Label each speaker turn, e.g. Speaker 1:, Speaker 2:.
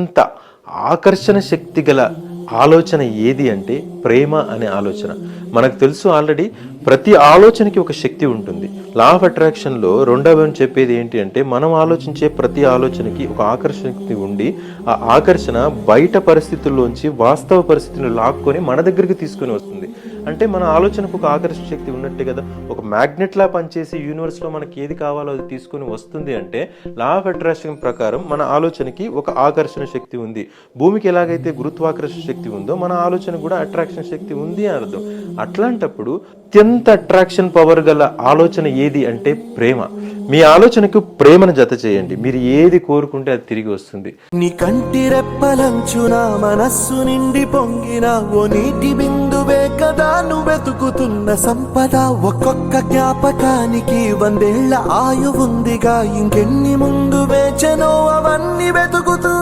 Speaker 1: అంత ఆకర్షణ శక్తి గల ఆలోచన ఏది అంటే ప్రేమ అనే ఆలోచన. మనకు తెలుసు ఆల్రెడీ ప్రతి ఆలోచనకి ఒక శక్తి ఉంటుంది. లా ఆఫ్ అట్రాక్షన్లో రెండవ చెప్పేది ఏంటి అంటే మనం ఆలోచించే ప్రతి ఆలోచనకి ఒక ఆకర్షణ శక్తి ఉండి ఆ ఆకర్షణ బయట పరిస్థితుల్లోంచి వాస్తవ పరిస్థితులను లాక్కొని మన దగ్గరికి తీసుకొని వస్తుంది. అంటే మన ఆలోచనకు ఒక ఆకర్షణ శక్తి ఉన్నట్టే కదా. ఒక మ్యాగ్నెట్లా పనిచేసి యూనివర్స్లో మనకి ఏది కావాలో అది తీసుకొని వస్తుంది అంటే లా ఆఫ్ అట్రాక్షన్ ప్రకారం మన ఆలోచనకి ఒక ఆకర్షణ శక్తి ఉంది. భూమికి ఎలాగైతే గురుత్వాకర్షణ శక్తి ఉందో మన ఆలోచన కూడా అట్రాక్షన్ శక్తి ఉంది అని అర్థం. అట్లాంటప్పుడు అత్యంత అట్రాక్షన్ పవర్ గల ఆలోచన ఏది అంటే ప్రేమ. మీ ఆలోచనకు ప్రేమను జత చేయండి, మీరు ఏది కోరుకుంటే అది తిరిగి వస్తుంది.
Speaker 2: నీ కంటి రెప్పలంచున మనస్సు నిండి పొంగిన ఓ నీటి బిందువే కదా నువ్వు వెతుకుతున్న సంపద. ఒక్కొక్క జ్ఞాపకానికి 100 ఏళ్ల ఆయువుందిగా, ఇంకెన్ని ముందు వేచనో అవన్నీ వెతుకుతూ